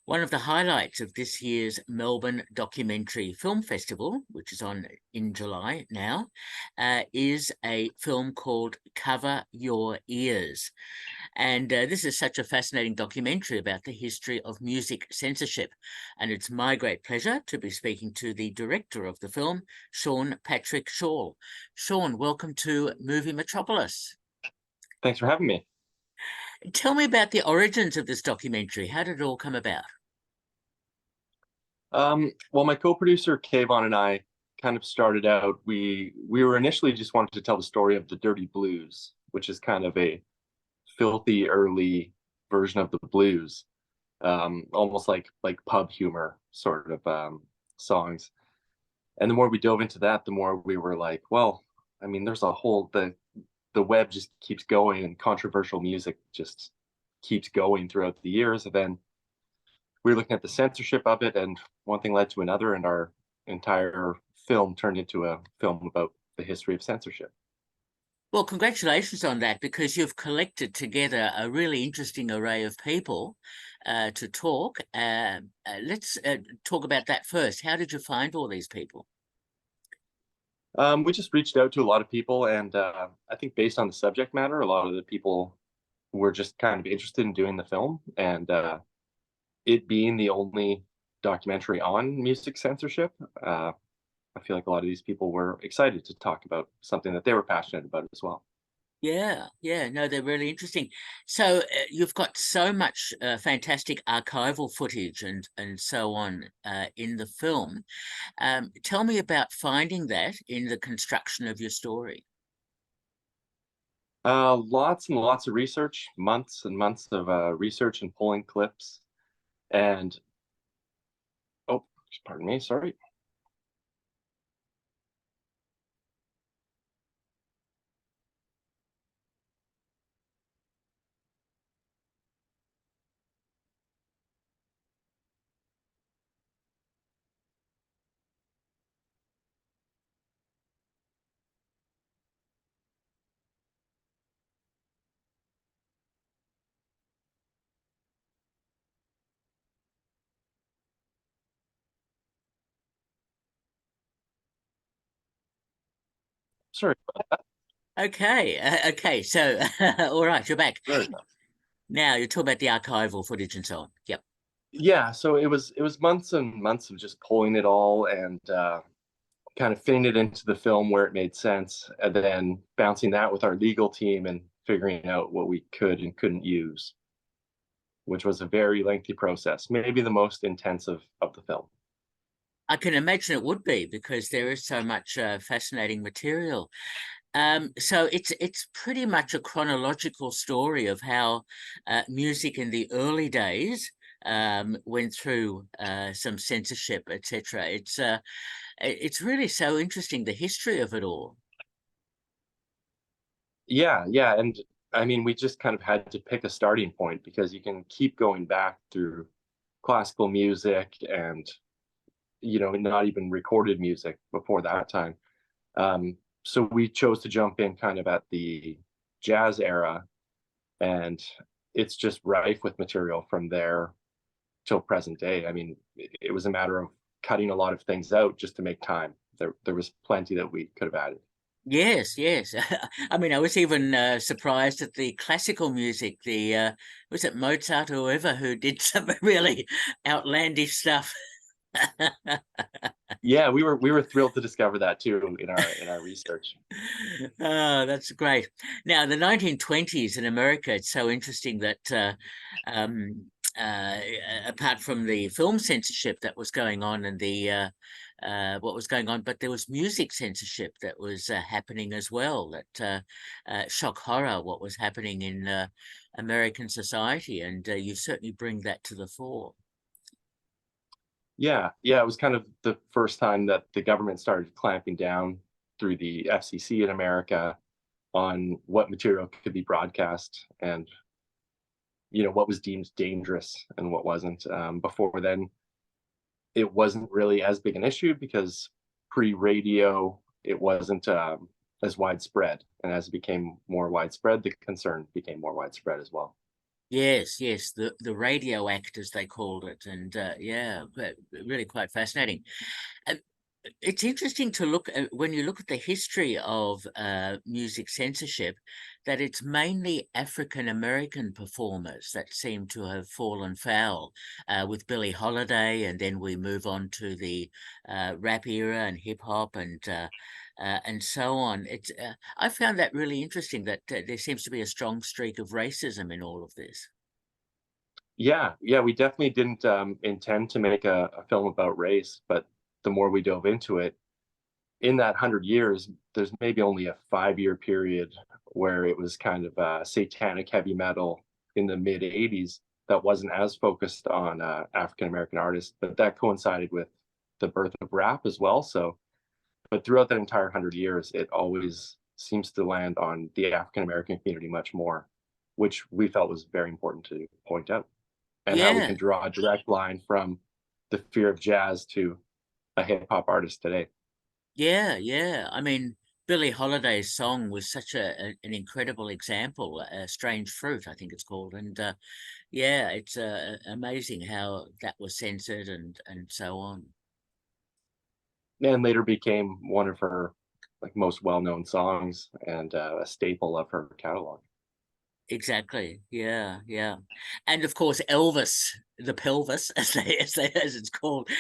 One of the highlights of this year's Melbourne Documentary Film Festival, which is on in July now, is a film called Cover Your Ears. And this is such a fascinating documentary about the history of music censorship. And it's my great pleasure to be speaking to the director of the film, Sean Patrick Shaul. Sean, welcome to Movie Metropolis. Thanks for having me. Tell me about the origins of this documentary. How did it all come about? Well, my co-producer Kayvon and I kind of started out. We were initially just wanted to tell the story of the Dirty Blues, which is kind of a filthy early version of the blues, almost like pub humor sort of songs. And the more we dove into that, the more we were like, well, I mean, there's a whole the web just keeps going, and controversial music just keeps going throughout the years. And then we were looking at the censorship of it, and one thing led to another, and our entire film turned into a film about the history of censorship. Well, congratulations on that, because you've collected together a really interesting array of people to talk. Let's talk about that first. How did you find all these people? We just reached out to a lot of people, and I think based on the subject matter, a lot of the people were just kind of interested in doing the film, and it being the only documentary on music censorship, I feel like a lot of these people were excited to talk about something that they were passionate about as well. Yeah, no, they're really interesting. So you've got so much fantastic archival footage and so on in the film. Tell me about finding that in the construction of your story. Lots and lots of research, months and months of research and pulling clips. And oh, pardon me, sorry. Sorry. Okay. So, all right, you're back. Sorry. Now you're talking about the archival footage and so on. Yep. Yeah, so it was months and months of just pulling it all and kind of fitting it into the film where it made sense, and then bouncing that with our legal team and figuring out what we could and couldn't use, which was a very lengthy process, maybe the most intensive of the film. I can imagine it would be, because there is so much fascinating material. So it's pretty much a chronological story of how music in the early days went through some censorship, etc. It's really so interesting, the history of it all. Yeah, and I mean, we just kind of had to pick a starting point because you can keep going back through classical music and not even recorded music before that time. So we chose to jump in kind of at the jazz era, and it's just rife with material from there till present day. I mean, it was a matter of cutting a lot of things out just to make time. There was plenty that we could have added. Yes. I mean, I was even surprised at the classical music. The was it Mozart or whoever who did some really outlandish stuff. Yeah, we were thrilled to discover that too in our research. Oh, that's great. Now, the 1920s in America, it's so interesting that um, uh, apart from the film censorship that was going on and the what was going on, but there was music censorship that was happening as well. That shock horror what was happening in American society, and you certainly bring that to the fore. Yeah, it was kind of the first time that the government started clamping down through the FCC in America on what material could be broadcast and what was deemed dangerous and what wasn't. Before then, it wasn't really as big an issue because pre-radio it wasn't as widespread, and as it became more widespread, the concern became more widespread as well. Yes, yes, the radio act as they called it, and yeah, but really quite fascinating. Uh, it's interesting to look at when you look at the history of music censorship, that it's mainly African American performers that seem to have fallen foul with Billie Holiday, and then we move on to the rap era and hip hop and so on. I found that really interesting that there seems to be a strong streak of racism in all of this. Yeah, yeah, we definitely didn't intend to make a film about race, but the more we dove into it, in that 100 years, there's maybe only a 5 year period where it was kind of satanic heavy metal in the mid 80s that wasn't as focused on African American artists, but that coincided with the birth of rap as well. So, but throughout that entire 100 years, it always seems to land on the African American community much more, which we felt was very important to point out, and how we Yeah, can draw a direct line from the fear of jazz to a hip hop artist today. yeah, yeah. I mean, Billie Holiday's song was such an incredible example. "Strange Fruit," I think it's called, and yeah, it's amazing how that was censored and so on. And later became one of her like most well-known songs and a staple of her catalog. Exactly. Yeah, yeah. And of course, Elvis, the pelvis, as it's called.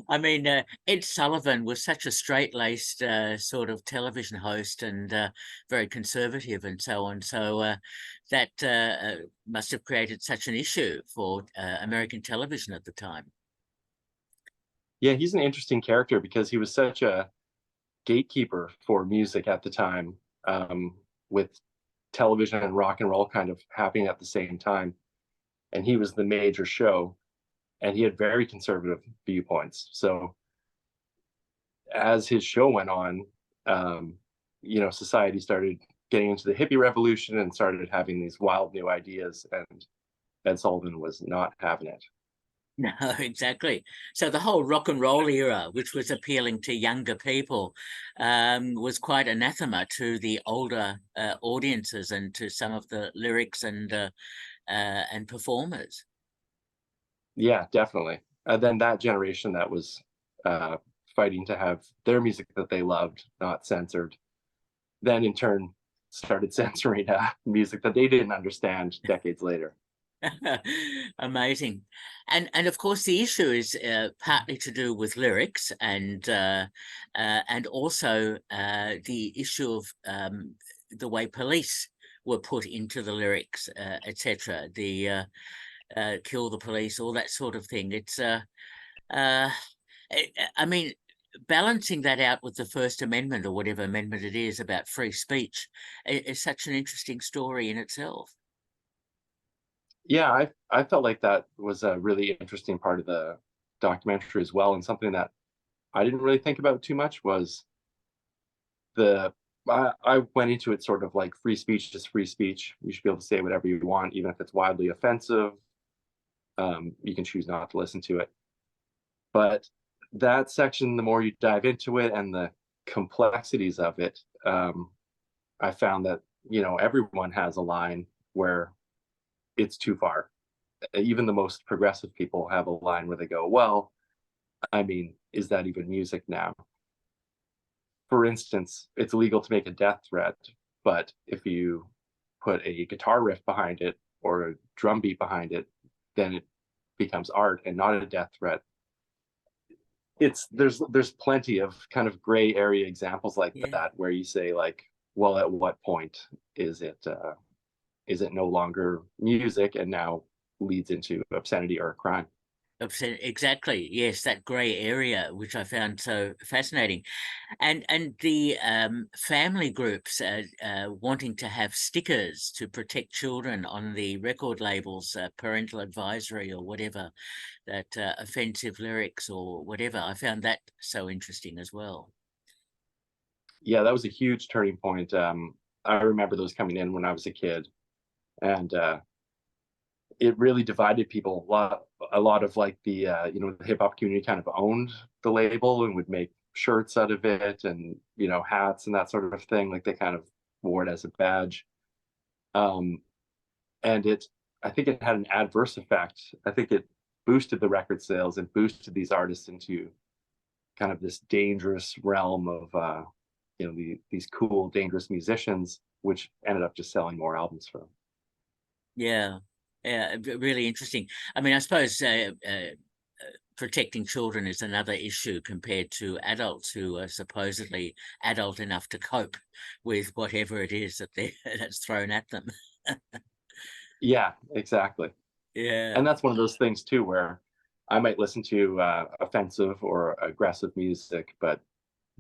I mean, Ed Sullivan was such a straight-laced sort of television host and very conservative and so on. So that must have created such an issue for American television at the time. Yeah, he's an interesting character because he was such a gatekeeper for music at the time, with television and rock and roll kind of happening at the same time. And he was the major show, and he had very conservative viewpoints. So as his show went on, um, society started getting into the hippie revolution and started having these wild new ideas, and Ed Sullivan was not having it. No, exactly. So the whole rock and roll era, which was appealing to younger people, was quite anathema to the older audiences and to some of the lyrics and performers. Yeah, definitely. And then that generation that was uh, fighting to have their music that they loved not censored, then in turn started censoring music that they didn't understand decades later. Amazing. And of course the issue is partly to do with lyrics and also the issue of the way police were put into the lyrics, etc. The kill the police, all that sort of thing. Uh, I mean, balancing that out with the First Amendment or whatever amendment it is about free speech is such an interesting story in itself. Yeah, I felt like that was a really interesting part of the documentary as well, and something that I didn't really think about too much was the I went into it sort of like free speech is free speech. You should be able to say whatever you want, even if it's wildly offensive. You can choose not to listen to it. But that section, the more you dive into it and the complexities of it, I found that everyone has a line where it's too far. Even the most progressive people have a line where they go, "Well, I mean, is that even music now?" For instance, it's illegal to make a death threat, but if you put a guitar riff behind it or a drum beat behind it, then it becomes art and not a death threat. There's plenty of kind of gray area examples like Yeah. that where you say like, well, at what point is it no longer music and now leads into obscenity or a crime? Exactly. Yes, that gray area, which I found so fascinating, and the family groups wanting to have stickers to protect children on the record labels, parental advisory or whatever, that offensive lyrics or whatever. I found that so interesting as well. Yeah, that was a huge turning point. I remember those coming in when I was a kid, and it really divided people. A lot of like the hip hop community kind of owned the label and would make shirts out of it, and hats and that sort of thing. Like they kind of wore it as a badge. Um, and it I think it had an adverse effect. I think it boosted the record sales and boosted these artists into kind of this dangerous realm of these cool, dangerous musicians, which ended up just selling more albums for them. Yeah, yeah, really interesting. I mean, I suppose protecting children is another issue compared to adults who are supposedly adult enough to cope with whatever it is that that's thrown at them. Yeah, exactly. Yeah. And that's one of those things too, where I might listen to offensive or aggressive music, but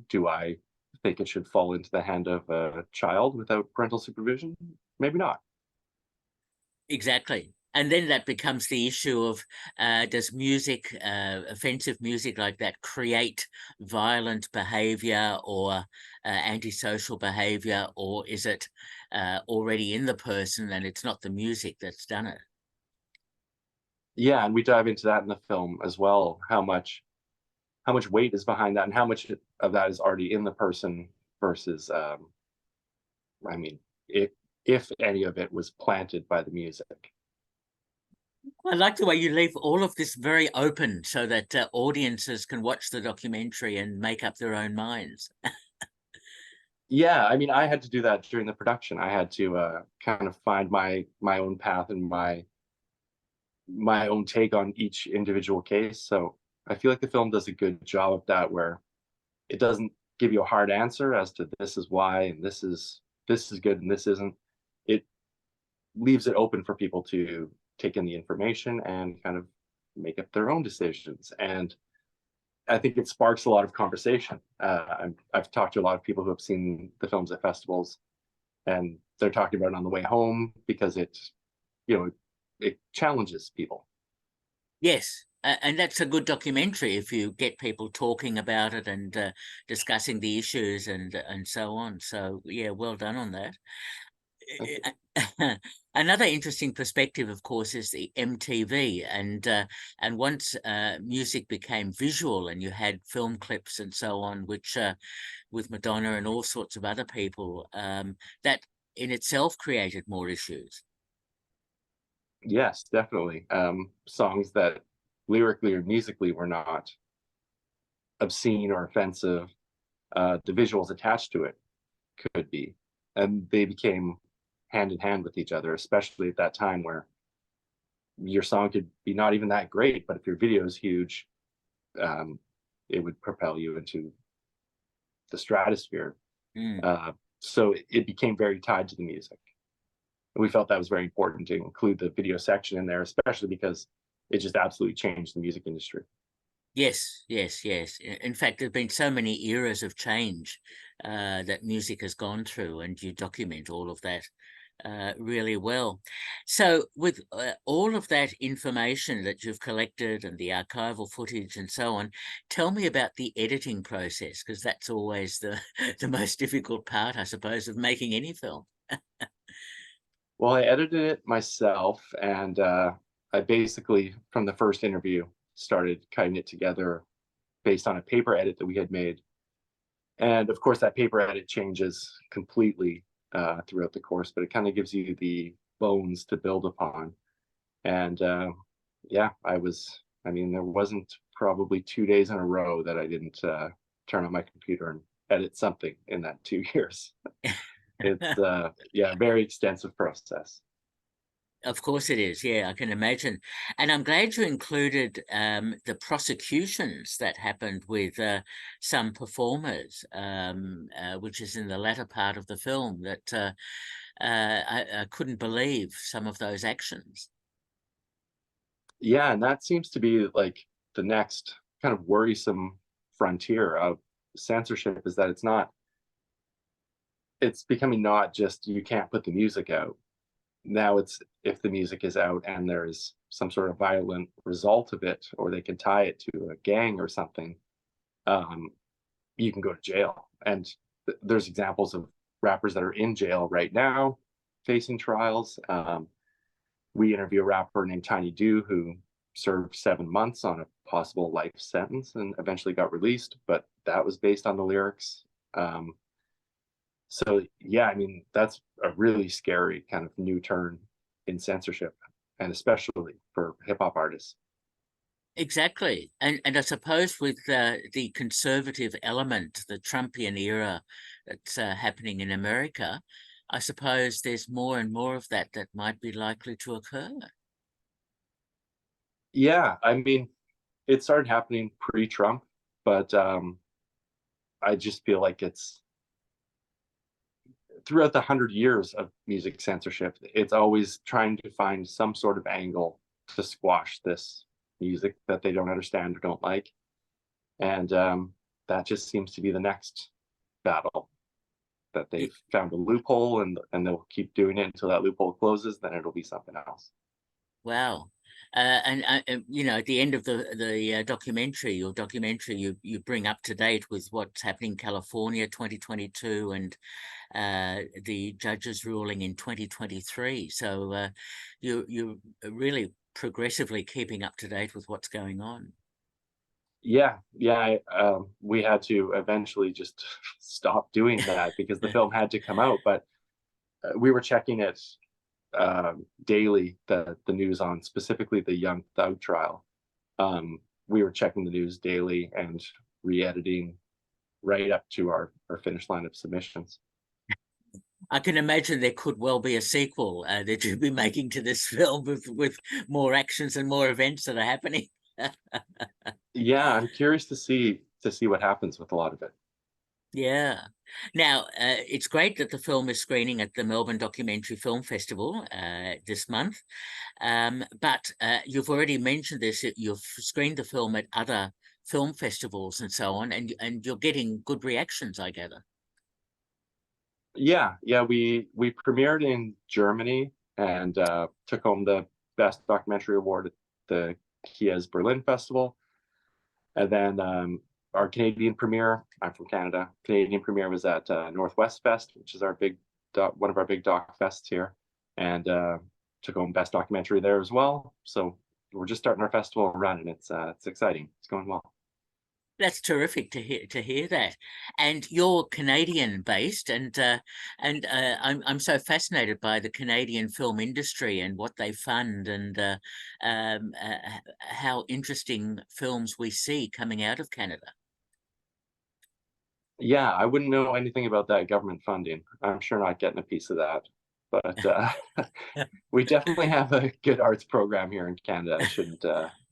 do I think it should fall into the hand of a child without parental supervision? Maybe not. Exactly. And then that becomes the issue of does music, offensive music like that, create violent behavior or antisocial behavior, or is it already in the person and it's not the music that's done it? Yeah, and we dive into that in the film as well. How much weight is behind that, and how much of that is already in the person versus, I mean, if any of it was planted by the music. I like the way you leave all of this very open so that audiences can watch the documentary and make up their own minds. Yeah, I mean, I had to do that during the production. I had to kind of find my own path and my own take on each individual case. So I feel like the film does a good job of that, where it doesn't give you a hard answer as to this is why and this is good and this isn't. It leaves it open for people to take in the information and kind of make up their own decisions. And I think it sparks a lot of conversation. I've talked to a lot of people who have seen the films at festivals, and they're talking about it on the way home because you know, it challenges people. Yes, and that's a good documentary if you get people talking about it and discussing the issues and so on. So yeah, well done on that. Thank you. Another interesting perspective, of course, is the MTV, and once music became visual, and you had film clips and so on, which with Madonna and all sorts of other people, that in itself created more issues. Yes, definitely. Songs that lyrically or musically were not obscene or offensive, the visuals attached to it could be, and they became hand in hand with each other, especially at that time where your song could be not even that great, but if your video is huge, um, it would propel you into the stratosphere. Mm. So it became very tied to the music. And we felt that was very important to include the video section in there, especially because it just absolutely changed the music industry. Yes, yes, yes. In fact, there's been so many eras of change that music has gone through, and you document all of that really well. So, with all of that information that you've collected and the archival footage and so on, tell me about the editing process, because that's always the the most difficult part, I suppose, of making any film. Well, I edited it myself, and I basically, from the first interview, started cutting it together based on a paper edit that we had made. And of course, that paper edit changes completely throughout the course, but it kind of gives you the bones to build upon. And yeah, I mean, there wasn't probably 2 days in a row that I didn't turn on my computer and edit something in that 2 years. It's yeah, a very extensive process. Of course it is. Yeah, I can imagine. And I'm glad you included the prosecutions that happened with some performers, which is in the latter part of the film, that I couldn't believe some of those actions. Yeah, and that seems to be like the next kind of worrisome frontier of censorship, is that it's becoming not just you can't put the music out. Now it's if the music is out and there's some sort of violent result of it, or they can tie it to a gang or something, um, you can go to jail. And there's examples of rappers that are in jail right now facing trials. We interview a rapper named Tiny Do who served 7 months on a possible life sentence and eventually got released, but that was based on the lyrics. Um, so yeah, I mean, that's a really scary kind of new turn in censorship. and especially for hip hop artists. Exactly. And I suppose with the conservative element, the Trumpian era that's happening in America, I suppose there's more and more of that might be likely to occur. Yeah, I mean, it started happening pre-Trump, but I just feel like it's throughout the 100 years of music censorship, it's always trying to find some sort of angle to squash this music that they don't understand or don't like. And that just seems to be the next battle, that they've found a loophole, and they'll keep doing it until that loophole closes, then it'll be something else. Wow. And you know, at the end of the documentary, you bring up to date with what's happening in California 2022 and the judge's ruling in 2023. So you're really progressively keeping up to date with what's going on. Yeah, we had to eventually just stop doing that because the film had to come out, but we were checking it daily, the news on specifically the Young Thug trial. We were checking the news daily and re-editing right up to our finish line of submissions. I can imagine there could well be a sequel that you'll be making to this film with more actions and more events that are happening. Yeah, I'm curious to see what happens with a lot of it. Yeah. Now, it's great that the film is screening at the Melbourne Documentary Film Festival this month. But you've already mentioned this, you've screened the film at other film festivals and so on, and you're getting good reactions, I gather. Yeah, we premiered in Germany and took home the best documentary award at the Kies Berlin Festival. And then our Canadian premiere, I'm from Canada, Canadian premiere was at Northwest Fest, which is our one of our big doc fests here, and took home best documentary there as well. So we're just starting our festival run, and it's exciting. It's going well. That's terrific to hear that. And you're Canadian based, and I'm so fascinated by the Canadian film industry and what they fund, and how interesting films we see coming out of Canada. Yeah, I wouldn't know anything about that government funding. I'm sure not getting a piece of that, but we definitely have a good arts program here in Canada. I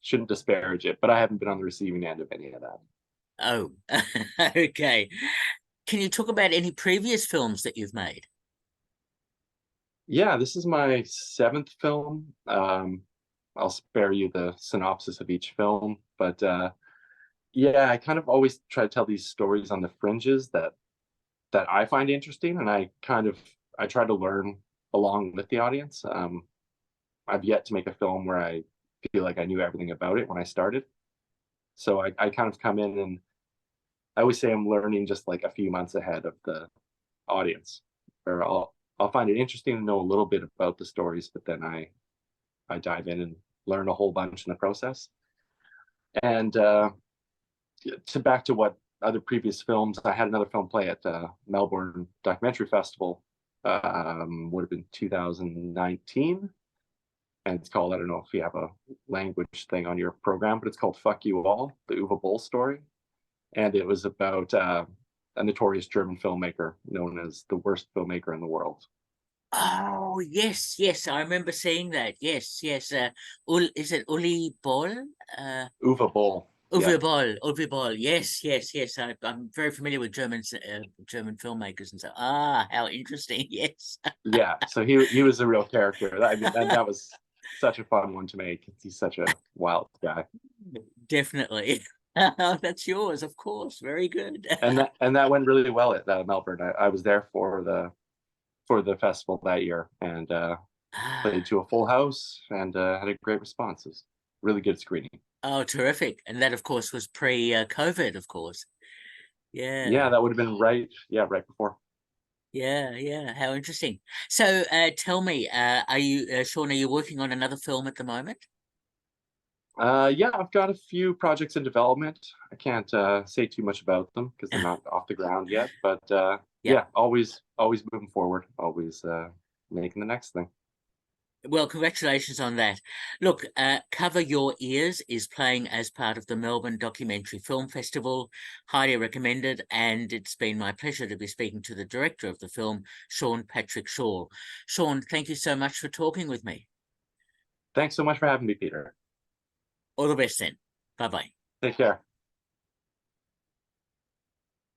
shouldn't disparage it, but I haven't been on the receiving end of any of that. Oh, okay. Can you talk about any previous films that you've made? Yeah, this is my seventh film. I'll spare you the synopsis of each film, but yeah, I kind of always try to tell these stories on the fringes that I find interesting, and I try to learn along with the audience. I've yet to make a film where I feel like I knew everything about it when I started. So I kind of come in, and I always say I'm learning just like a few months ahead of the audience, or I'll find it interesting to know a little bit about the stories, but then I dive in and learn a whole bunch in the process. And to back to what other previous films, I had another film play at Melbourne Documentary Festival. Would have been 2019, and it's called, I don't know if you have a language thing on your program, but it's called "Fuck You All," the Uwe Boll story, and it was about a notorious German filmmaker known as the worst filmmaker in the world. Oh, yes, I remember seeing that. Yes. Is it Uli Boll? Uwe Boll. Yeah. Uwe Boll. Yes. I'm very familiar with German filmmakers and so. Ah, how interesting. Yes. Yeah, so he was a real character. I mean, that was such a fun one to make. He's such a wild guy. Definitely. That's yours, of course. Very good. And that went really well at Melbourne. I was there for the festival that year, and played to a full house, and had a great response. It was really good screening. Oh, terrific. And that, of course, was pre-COVID, of course. Yeah, Yeah. that would have been right before. Yeah. How interesting. So, tell me, are you, Sean, are you working on another film at the moment? Yeah, I've got a few projects in development. I can't say too much about them because they're not off the ground yet. But Yep. yeah, always moving forward, always making the next thing. Well, congratulations on that. Look, Cover Your Ears is playing as part of the Melbourne Documentary Film Festival. Highly recommended, and it's been my pleasure to be speaking to the director of the film, Sean Patrick Shaul. Sean, thank you so much for talking with me. Thanks so much for having me, Peter. All the best then. Bye-bye. Take care.